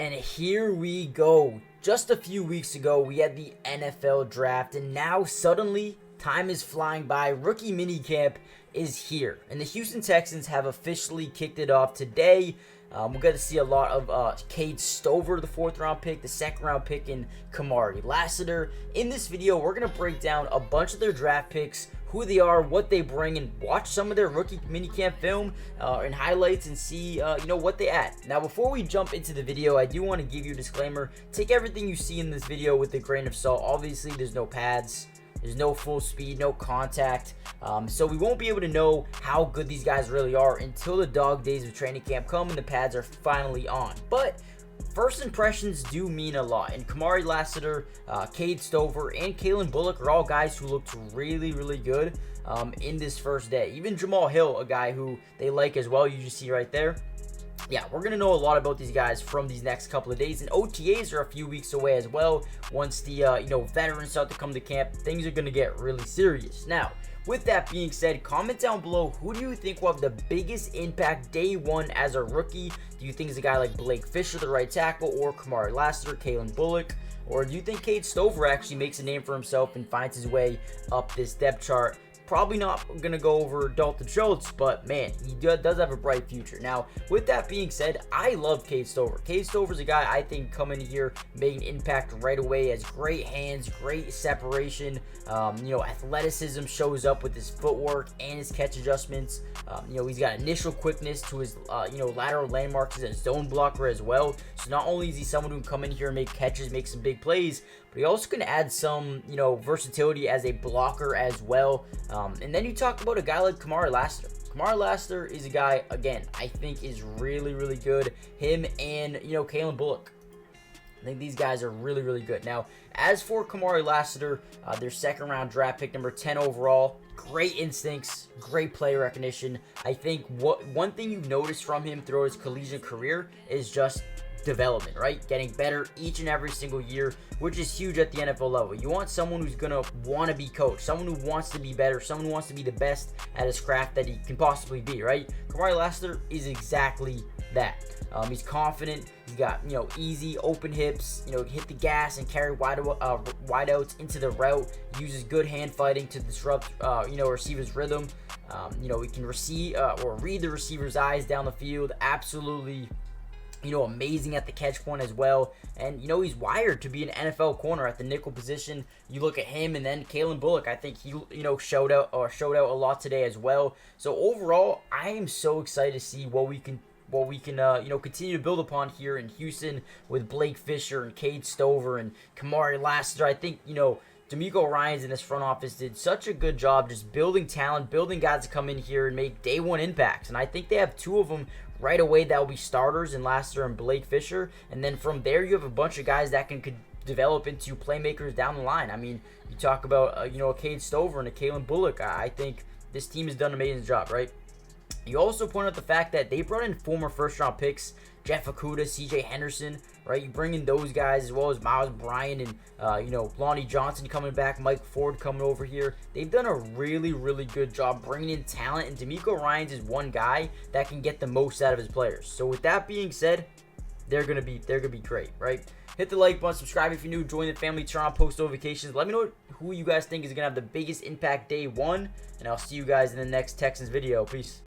And here we go. Just a few weeks ago, we had the NFL draft, and now suddenly, time is flying by. Rookie minicamp is here, and the Houston Texans have officially kicked it off today. We're going to see a lot of Cade Stover, the 4th round pick, the 2nd round pick in Kamari Lassiter. In this video, we're going to break down a bunch of their draft picks, who they are, what they bring, and watch some of their rookie minicamp film and highlights and see what they add. Now, before we jump into the video, I do want to give you a disclaimer. Take everything you see in this video with a grain of salt. Obviously, there's no pads. There's no full speed, no contact. So we won't be able to know how good these guys really are until the dog days of training camp come and the pads are finally on. But first impressions do mean a lot. And Kamari Lassiter, Cade Stover, and Kalen Bullock are all guys who looked really, really good in this first day. Even Jamal Hill, a guy who they like as well, you just see right there. Yeah, we're going to know a lot about these guys from these next couple of days, and OTAs are a few weeks away as well. Once the veterans start to come to camp, things are going to get really serious. Now, with that being said, comment down below, who do you think will have the biggest impact day one as a rookie? Do you think it's a guy like Blake Fisher, the right tackle, or Kamari Lassiter, Kalen Bullock? Or do you think Cade Stover actually makes a name for himself and finds his way up this depth chart? Probably not going to go over Dalton Schultz, but man, he does have a bright future. Now, with that being said, I love Cade Stover. Cade Stover's a guy I think coming here, making an impact right away, has great hands, great separation. Athleticism shows up with his footwork and his catch adjustments. He's got initial quickness to his, lateral landmarks. He's a zone blocker as well. So not only is he someone who can come in here and make catches, make some big plays, but he also can add some, versatility as a blocker as well. And then you talk about a guy like Kamari Lassiter. Kamari Lassiter is a guy, again, I think is really, really good. Him and, Kalen Bullock. I think these guys are really, really good. Now, as for Kamari Lassiter, their 2nd round draft pick, number 10 overall, great instincts, great play recognition. I think one thing you've noticed from him throughout his collegiate career is just development, right? Getting better each and every single year, which is huge at the NFL level. You want someone who's gonna want to be coached, someone who wants to be better, someone who wants to be the best at his craft that he can possibly be, right? Kamari Lassiter is exactly that. He's confident. He's got, easy open hips, hit the gas and carry wideouts into the route. He uses good hand fighting to disrupt, receiver's rhythm. He can receive or read the receiver's eyes down the field. Absolutely, amazing at the catch point as well. And, he's wired to be an NFL corner at the nickel position. You look at him, and then Kalen Bullock, I think he, showed out a lot today as well. So overall, I am so excited to see what we can continue to build upon here in Houston with Blake Fisher and Cade Stover and Kamari Lassiter. I think, D'Amico Ryans in this front office did such a good job just building talent, building guys to come in here and make day one impacts. And I think they have 2 of them right away that will be starters in Lassiter and Blake Fisher. And then from there, you have a bunch of guys that could develop into playmakers down the line. I mean, you talk about, a Cade Stover and a Kalen Bullock. I think this team has done an amazing job, right? You also point out the fact that they brought in former 1st round picks, Jeff Okudah, CJ Henderson, right? You bring in those guys as well as Miles Bryant and, Lonnie Johnson coming back, Mike Ford coming over here. They've done a really, really good job bringing in talent, and D'Amico Ryans is one guy that can get the most out of his players. So with that being said, they're gonna be great, right? Hit the like button, subscribe if you're new, join the family, turn on post notifications. Let me know who you guys think is gonna have the biggest impact day one, and I'll see you guys in the next Texans video. Peace.